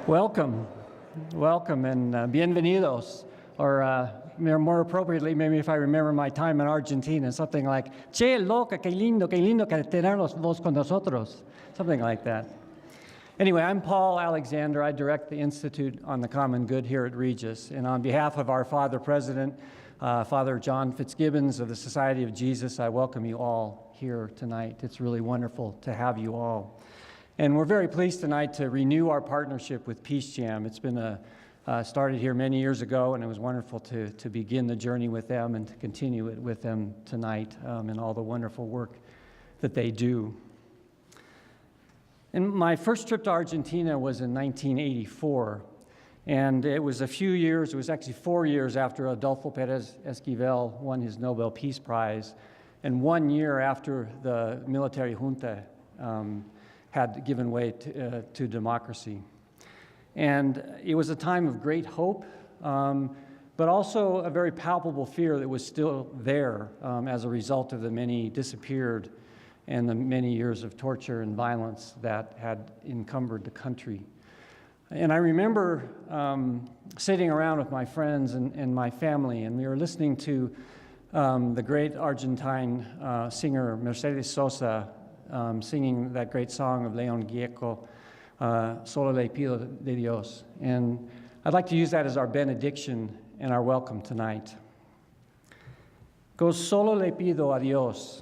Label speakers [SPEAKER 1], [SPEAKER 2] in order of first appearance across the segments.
[SPEAKER 1] Welcome, welcome, and bienvenidos, or more appropriately, maybe if I remember my time in Argentina, something like, che, loca, qué lindo que tenerlos vos con nosotros, something like that. Anyway, I'm Paul Alexander. I direct the Institute on the Common Good here at Regis, and on behalf of our Father President, Father John Fitzgibbons of the Society of Jesus, I welcome you all here tonight. It's really wonderful to have you all. And we're very pleased tonight to renew our partnership with Peace Jam. It's been started here many years ago, and it was wonderful to begin the journey with them and to continue it with them tonight and all the wonderful work that they do. And my first trip to Argentina was in 1984, and it was it was actually 4 years after Adolfo Perez Esquivel won his Nobel Peace Prize, and 1 year after the military junta had given way to democracy. And it was a time of great hope, but also a very palpable fear that was still there as a result of the many disappeared and the many years of torture and violence that had encumbered the country. And I remember sitting around with my friends and my family, and we were listening to the great Argentine singer Mercedes Sosa singing that great song of León Gieco, Solo le pido de Dios. And I'd like to use that as our benediction and our welcome tonight. Go solo le pido a Dios,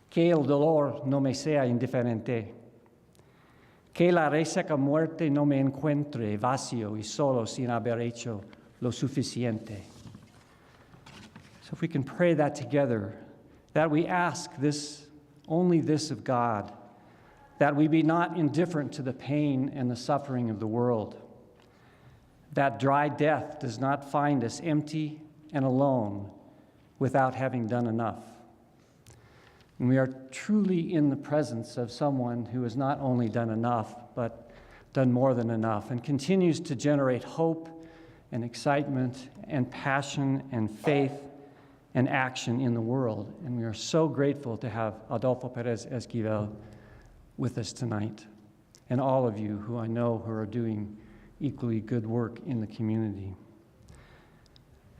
[SPEAKER 1] que el dolor no me sea indiferente, que la reseca muerte no me encuentre vacío y solo sin haber hecho lo suficiente. So if we can pray that together, that we ask only this of God, that we be not indifferent to the pain and the suffering of the world, that dry death does not find us empty and alone without having done enough. And we are truly in the presence of someone who has not only done enough, but done more than enough, and continues to generate hope and excitement and passion and faith and action in the world. And we are so grateful to have Adolfo Perez Esquivel with us tonight, and all of you who I know who are doing equally good work in the community.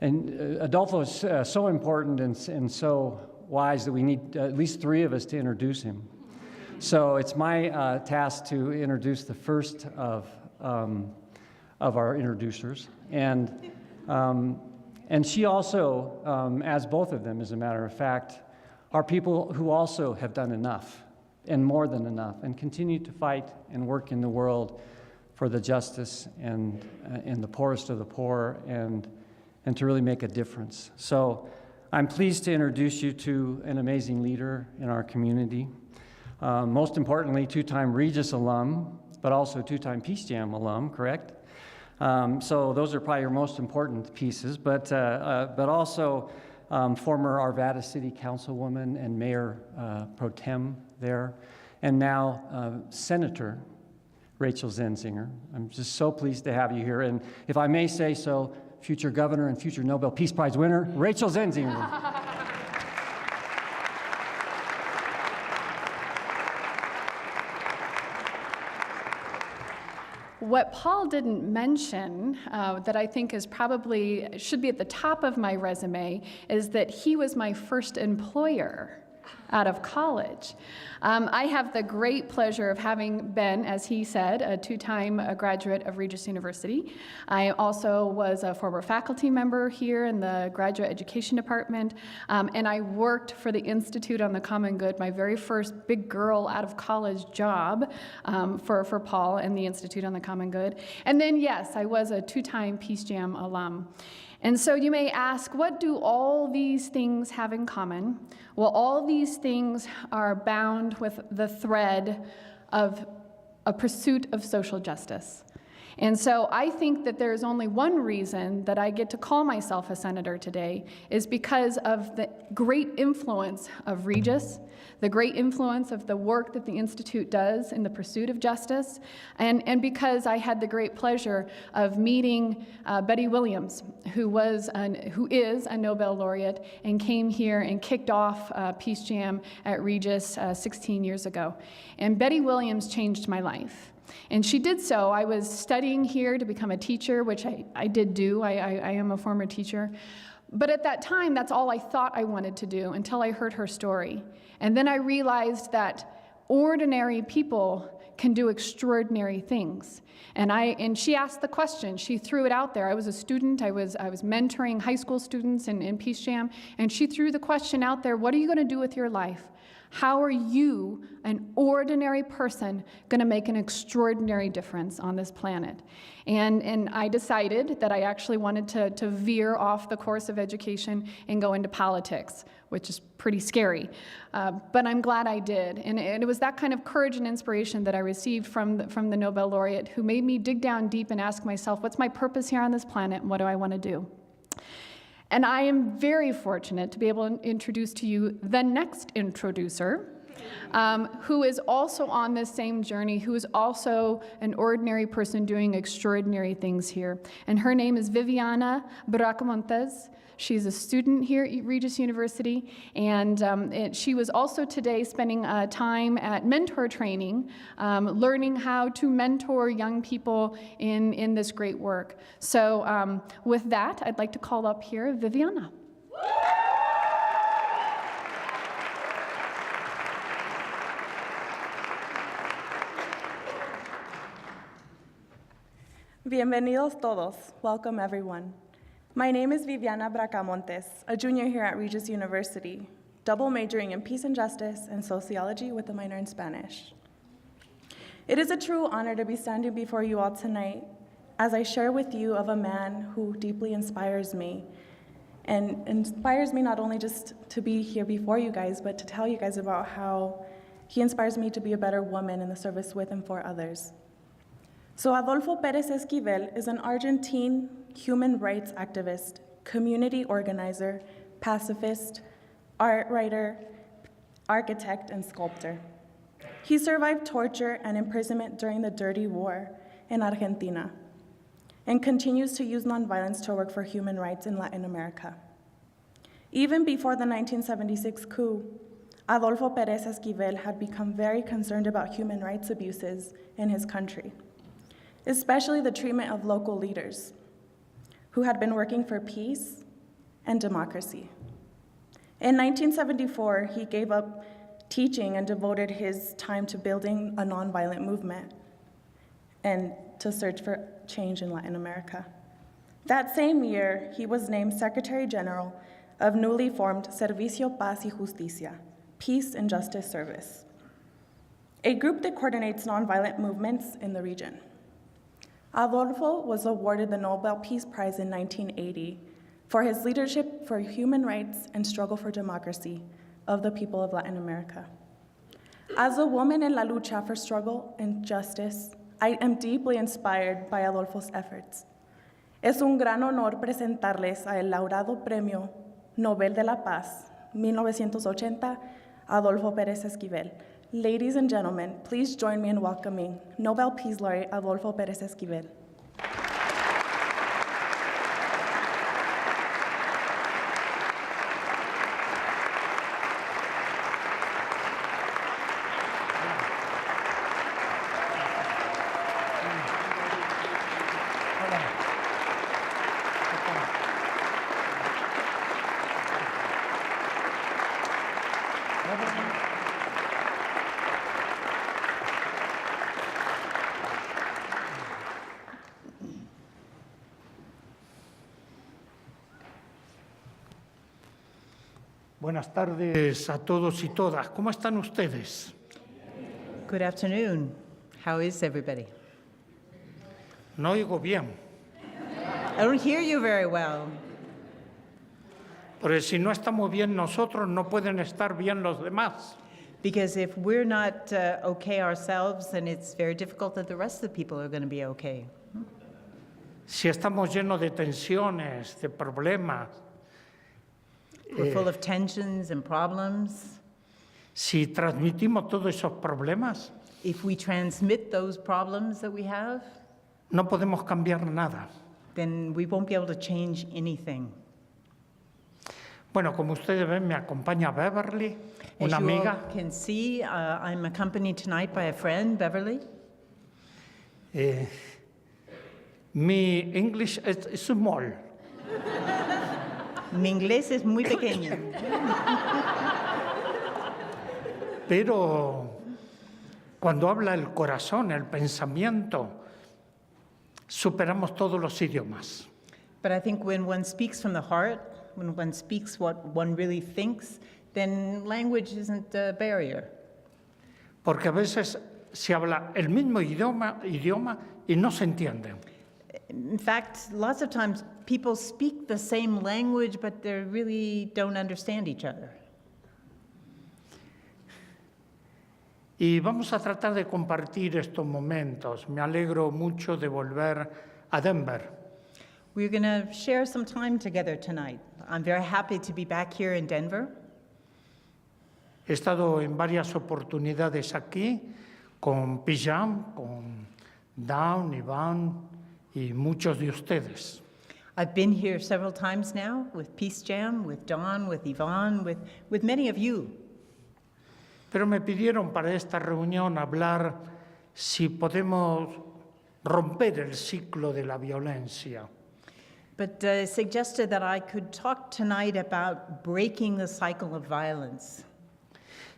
[SPEAKER 1] And Adolfo is so important and so wise that we need at least 3 of us to introduce him. So it's my task to introduce the first of our introducers. And she also, as both of them, as a matter of fact, are people who also have done enough and more than enough and continue to fight and work in the world for the justice and the poorest of the poor and to really make a difference. So I'm pleased to introduce you to an amazing leader in our community. Most importantly, 2-time Regis alum, but also 2-time Peace Jam alum, correct? So those are probably your most important pieces, but also former Arvada City Councilwoman and Mayor Pro Tem there, and now Senator Rachel Zenzinger. I'm just so pleased to have you here, and if I may say so, future governor and future Nobel Peace Prize winner, Rachel Zenzinger.
[SPEAKER 2] What Paul didn't mention that I think should be at the top of my resume is that he was my first employer out of college. I have the great pleasure of having been, as he said, a 2-time graduate of Regis University. I also was a former faculty member here in the graduate education department, and I worked for the Institute on the Common Good, my very first big girl out of college job for Paul and the Institute on the Common Good. And then, yes, I was a 2-time Peace Jam alum. And so you may ask, what do all these things have in common? Well, all these things are bound with the thread of a pursuit of social justice. And so I think that there's only one reason that I get to call myself a senator today is because of the great influence of Regis, the great influence of the work that the Institute does in the pursuit of justice, and because I had the great pleasure of meeting Betty Williams, who is a Nobel laureate and came here and kicked off Peace Jam at Regis 16 years ago. And Betty Williams changed my life. And she did so. I was studying here to become a teacher, which I did do. I am a former teacher. But at that time, that's all I thought I wanted to do until I heard her story. And then I realized that ordinary people can do extraordinary things. And she asked the question, she threw it out there. I was a student, I was mentoring high school students in Peace Jam, and she threw the question out there, what are you going to do with your life? How are you, an ordinary person, going to make an extraordinary difference on this planet? And I decided that I actually wanted to veer off the course of education and go into politics, which is pretty scary. But I'm glad I did. And it was that kind of courage and inspiration that I received from the Nobel laureate, who made me dig down deep and ask myself, what's my purpose here on this planet, and what do I want to do? And I am very fortunate to be able to introduce to you the next introducer, who is also on this same journey, who is also an ordinary person doing extraordinary things here. And her name is Viviana Bracamontes. She's a student here at Regis University, and she was also today spending time at mentor training, learning how to mentor young people in this great work. So with that, I'd like to call up here Viviana.
[SPEAKER 3] Bienvenidos todos. Welcome, everyone. My name is Viviana Bracamontes, a junior here at Regis University, double majoring in peace and justice and sociology with a minor in Spanish. It is a true honor to be standing before you all tonight as I share with you of a man who deeply inspires me, and inspires me not only just to be here before you guys, but to tell you guys about how he inspires me to be a better woman in the service with and for others. So Adolfo Perez Esquivel is an Argentine human rights activist, community organizer, pacifist, art writer, architect, and sculptor. He survived torture and imprisonment during the Dirty War in Argentina and continues to use nonviolence to work for human rights in Latin America. Even before the 1976 coup, Adolfo Perez Esquivel had become very concerned about human rights abuses in his country, especially the treatment of local leaders who had been working for peace and democracy. In 1974, he gave up teaching and devoted his time to building a nonviolent movement and to search for change in Latin America. That same year, he was named Secretary General of newly formed Servicio Paz y Justicia, Peace and Justice Service, a group that coordinates nonviolent movements in the region. Adolfo was awarded the Nobel Peace Prize in 1980 for his leadership for human rights and struggle for democracy of the people of Latin America. As a woman in la lucha for struggle and justice, I am deeply inspired by Adolfo's efforts. Es un gran honor presentarles a el laureado Premio Nobel de la Paz 1980, Adolfo Perez Esquivel. Ladies and gentlemen, please join me in welcoming Nobel Peace Laureate Adolfo Perez Esquivel.
[SPEAKER 4] Buenas tardes a todos y todas. ¿Cómo están ustedes?
[SPEAKER 5] Good afternoon. How is everybody?
[SPEAKER 4] No oigo bien,
[SPEAKER 5] I don't hear you very well.
[SPEAKER 4] porque si no estamos bien nosotros, no pueden estar bien los demás.
[SPEAKER 5] Because if we're not okay ourselves, then it's very difficult that the rest of the people are going to be okay.
[SPEAKER 4] Si estamos llenos de tensiones, de problemas,
[SPEAKER 5] We're full of tensions and problems.
[SPEAKER 4] si transmitimos todos esos problemas,
[SPEAKER 5] If we transmit those problems that we have,
[SPEAKER 4] no podemos cambiar nada.
[SPEAKER 5] then we won't be able to change anything.
[SPEAKER 4] Bueno, como ustedes ven, me acompaña Beverly,
[SPEAKER 5] As
[SPEAKER 4] una
[SPEAKER 5] you all
[SPEAKER 4] amiga,
[SPEAKER 5] can see, I'm accompanied tonight by a friend, Beverly.
[SPEAKER 4] Mi English is small.
[SPEAKER 5] Mi inglés es muy pequeño.
[SPEAKER 4] Pero cuando habla el corazón, el pensamiento, superamos todos los idiomas.
[SPEAKER 5] But I think when one speaks from the heart, when one speaks what one really thinks, then language isn't a barrier.
[SPEAKER 4] Porque a veces se habla el mismo idioma y no se entiende.
[SPEAKER 5] In fact, lots of times people speak the same language, but they really don't understand each other.
[SPEAKER 4] Y vamos a tratar de compartir estos momentos. Me alegro mucho de volver a Denver.
[SPEAKER 5] We're going to share some time together tonight. I'm very happy to be back here in Denver.
[SPEAKER 4] He estado en varias oportunidades aquí con Pijam, con Down, Iván y muchos de ustedes.
[SPEAKER 5] I've been here several times now with Peace Jam, with Don, with Yvonne, with many of you.
[SPEAKER 4] Pero me pidieron para esta reunión hablar si podemos romper el ciclo de la violencia.
[SPEAKER 5] But suggested that I could talk tonight about breaking the cycle of violence.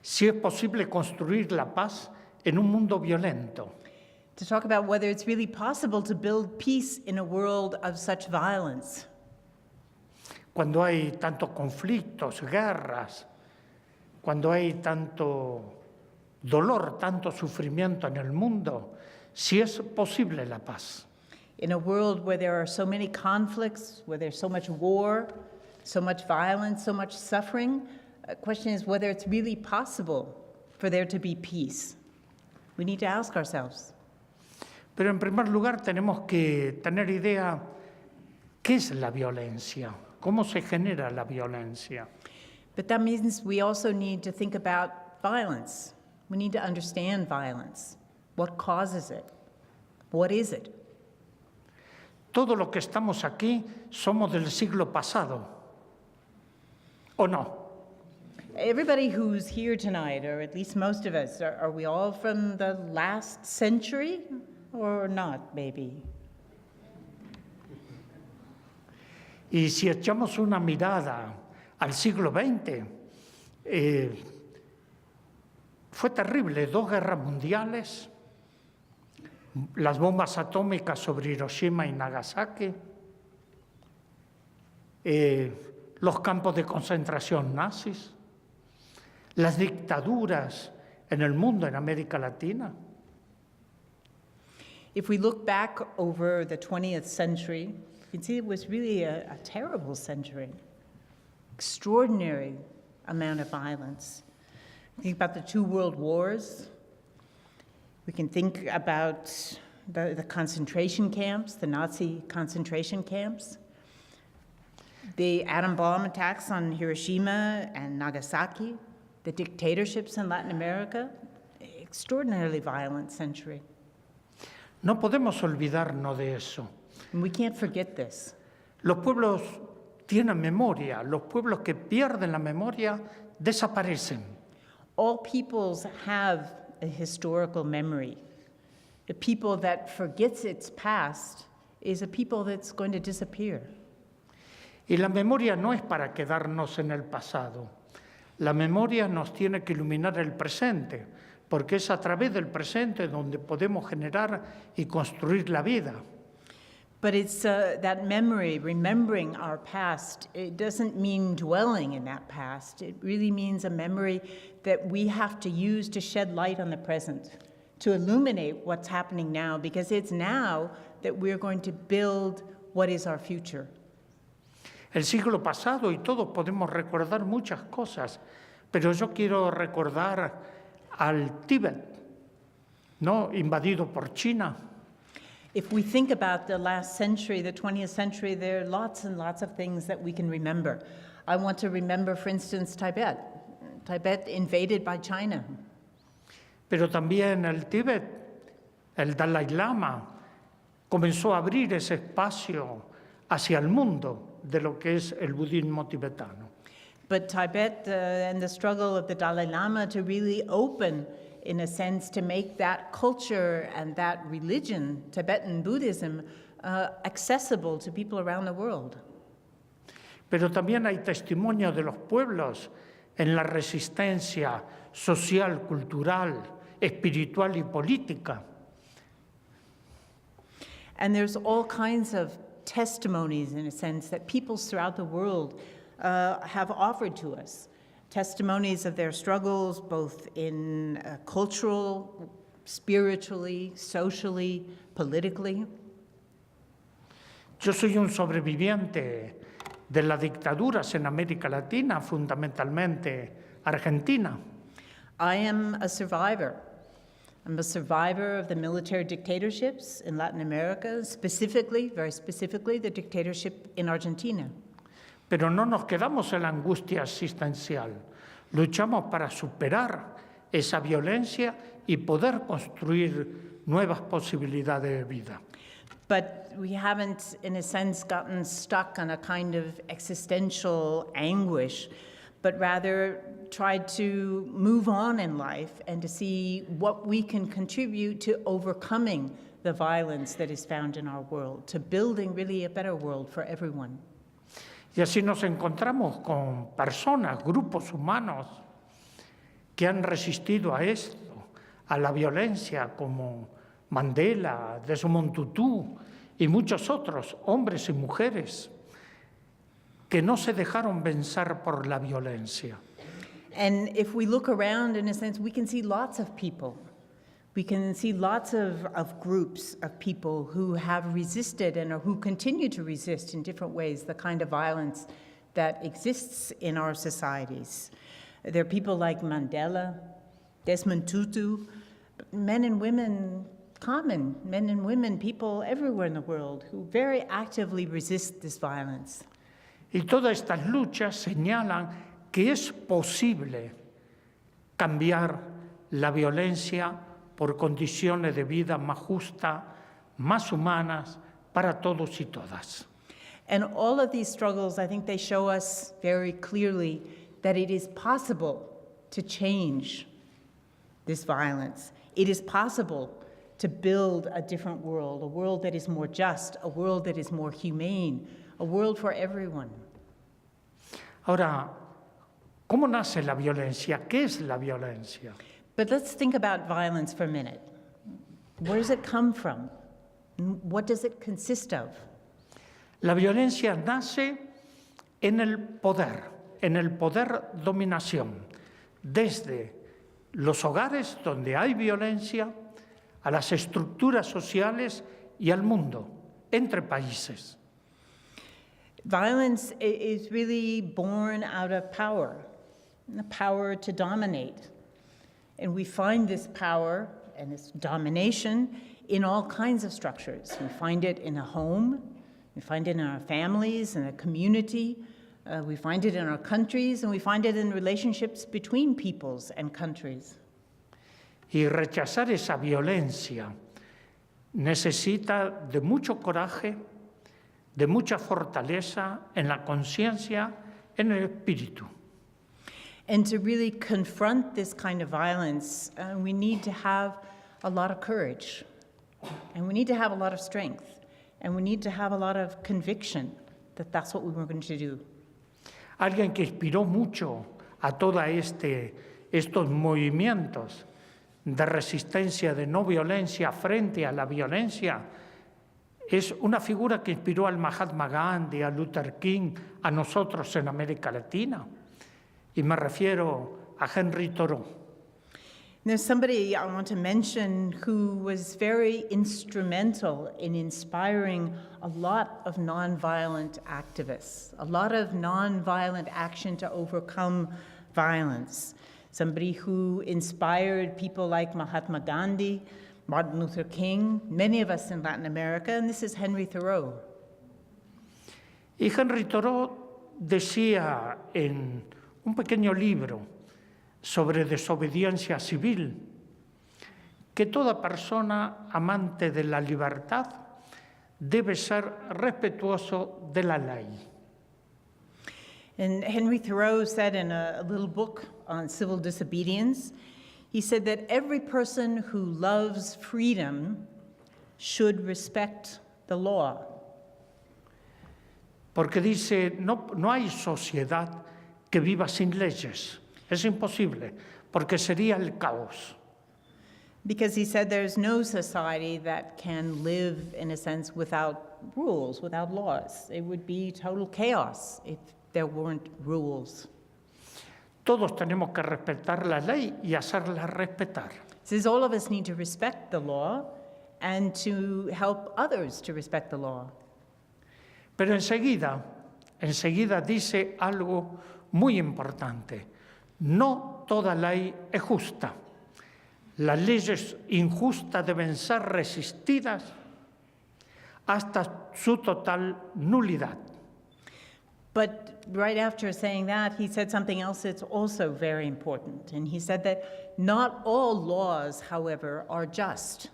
[SPEAKER 4] Si es posible construir la paz en un mundo violento.
[SPEAKER 5] To talk about whether it's really possible to build peace in a world of such violence.
[SPEAKER 4] Cuando hay tantos conflictos, guerras, cuando hay tanto dolor, tanto sufrimiento en el mundo, si es posible la paz.
[SPEAKER 5] In a world where there are so many conflicts, where there's so much war, so much violence, so much suffering, the question is whether it's really possible for there to be peace. We need to ask ourselves.
[SPEAKER 4] Pero en primer lugar tenemos que tener idea qué es la violencia, cómo se genera la violencia.
[SPEAKER 5] But that means we also need to think about violence. We need to understand violence. What causes it? What is it?
[SPEAKER 4] Todo lo que estamos aquí somos del siglo pasado, ¿o no?
[SPEAKER 5] Everybody who's here tonight, or at least most of us, are we all from the last century or not, maybe?
[SPEAKER 4] Y si echamos una mirada al siglo XX, fue terrible, 2 guerras mundiales, las bombas atómicas sobre Hiroshima y Nagasaki, los campos de concentración nazis, las dictaduras en el mundo, en América Latina.
[SPEAKER 5] If we look back over the 20th century, you can see it was really a terrible century. Extraordinary amount of violence. Think about the 2 world wars. We can think about the concentration camps, the Nazi concentration camps, the atom bomb attacks on Hiroshima and Nagasaki, the dictatorships in Latin America. Extraordinarily violent century.
[SPEAKER 4] No podemos olvidarnos de eso.
[SPEAKER 5] And we can't forget this.
[SPEAKER 4] Los pueblos tienen memoria, los pueblos que pierden la memoria desaparecen.
[SPEAKER 5] All peoples have a historical memory. A people that forgets its past is a people that's going to disappear.
[SPEAKER 4] Y la memoria no es para quedarnos en el pasado. La memoria nos tiene que iluminar el presente, porque es a través del presente donde podemos generar y construir la vida.
[SPEAKER 5] But it's that memory, remembering our past, it doesn't mean dwelling in that past. It really means a memory that we have to use to shed light on the present, to illuminate what's happening now, because it's now that we're going to build what is our future.
[SPEAKER 4] El siglo pasado, y todos podemos recordar muchas cosas, pero yo quiero recordar al Tíbet, ¿no? Invadido por China.
[SPEAKER 5] If we think about the last century, the 20th century, there are lots and lots of things that we can remember. I want to remember, for instance, Tibet. Tibet invaded by China.
[SPEAKER 4] Pero también el Tíbet, el Dalai Lama, comenzó a abrir ese espacio hacia el mundo de lo que es el budismo tibetano.
[SPEAKER 5] But Tibet and the struggle of the Dalai Lama to really open in a sense, to make that culture and that religion, Tibetan Buddhism, accessible to people around the world.
[SPEAKER 4] Pero también hay testimonio de los pueblos en la resistencia social, cultural, espiritual y política.
[SPEAKER 5] And there's all kinds of testimonies, in a sense, that peoples throughout the world have offered to us. Testimonies of their struggles, both in cultural, spiritually, socially, politically.
[SPEAKER 4] Yo soy un sobreviviente de las dictaduras en América Latina, fundamentalmente Argentina.
[SPEAKER 5] I am a survivor. I'm a survivor of the military dictatorships in Latin America, specifically, very specifically, the dictatorship in Argentina.
[SPEAKER 4] Pero no nos quedamos en la angustia existencial. Luchamos para superar esa violencia y poder construir nuevas posibilidades de vida.
[SPEAKER 5] But we haven't, in a sense, gotten stuck on a kind of existential anguish, but rather tried to move on in life and to see what we can contribute to overcoming the violence that is found in our world, to building really a better world for everyone.
[SPEAKER 4] Y así nos encontramos con personas, grupos humanos que han resistido a esto, a la violencia, como Mandela, Desmond Tutu y muchos otros, hombres y mujeres, que no se dejaron vencer por la violencia.
[SPEAKER 5] And if we look around, in a sense, we can see lots of people. We can see lots of groups of people who have resisted and who continue to resist in different ways the kind of violence that exists in our societies. There are people like Mandela, Desmond Tutu, men and women, common men and women, people everywhere in the world who very actively resist this violence.
[SPEAKER 4] Y todas estas luchas señalan que es posible cambiar la violencia por condiciones de vida más justas, más humanas para todos y todas.
[SPEAKER 5] And all of these struggles, I think they show us very clearly that it is possible to change this violence. It is possible to build a different world, a world that is more just, a world that is more humane, a world for everyone.
[SPEAKER 4] Ahora, ¿cómo nace la violencia? ¿Qué es la violencia?
[SPEAKER 5] But let's think about violence for a minute. Where does it come from? What does it consist of?
[SPEAKER 4] La violencia nace en el poder dominación, desde los hogares donde hay violencia, a las estructuras sociales y al mundo, entre países.
[SPEAKER 5] Violence is really born out of power, the power to dominate. And we find this power and this domination in all kinds of structures. We find it in a home, we find it in our families, in a community, we find it in our countries, and we find it in relationships between peoples and countries.
[SPEAKER 4] Y rechazar esa violencia necesita de mucho coraje, de mucha fortaleza en la conciencia, en el espíritu.
[SPEAKER 5] And to really confront this kind of violence, we need to have a lot of courage, and we need to have a lot of strength, and we need to have a lot of conviction that that's what we were going to do.
[SPEAKER 4] Alguien que inspiró mucho a todos estos movimientos de resistencia, de no violencia frente a la violencia, es una figura que inspiró al Mahatma Gandhi, a Luther King, a nosotros en América Latina. Y me refiero a Henry Thoreau.
[SPEAKER 5] There's somebody I want to mention who was very instrumental in inspiring a lot of nonviolent activists, a lot of nonviolent action to overcome violence. Somebody who inspired people like Mahatma Gandhi, Martin Luther King, many of us in Latin America, and this is Henry Thoreau.
[SPEAKER 4] Y Henry Thoreau decía en un pequeño libro sobre desobediencia civil que toda persona amante de la libertad debe ser respetuoso de la ley.
[SPEAKER 5] And Henry Thoreau said in a little book on civil disobedience, He said that every person who loves freedom should respect the law.
[SPEAKER 4] Porque dice, no hay sociedad que viva sin leyes. Es imposible, porque sería el caos.
[SPEAKER 5] Because he said there's no society that can live, in a sense, without rules, without laws. It would be total chaos if there weren't rules.
[SPEAKER 4] Todos tenemos que respetar la ley y hacerla respetar.
[SPEAKER 5] He says all of us need to respect the law and to help others to respect the law.
[SPEAKER 4] Pero enseguida dice algo muy importante. No toda ley es justa. Las leyes injustas deben ser resistidas hasta su total nulidad.
[SPEAKER 5] But right after saying that, he said something else that's also very important. And he said that not all laws, however, are just.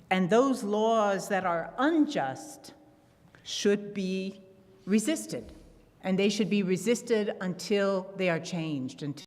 [SPEAKER 5] And those laws that are unjust should be resisted. And they should be resisted until they are changed, until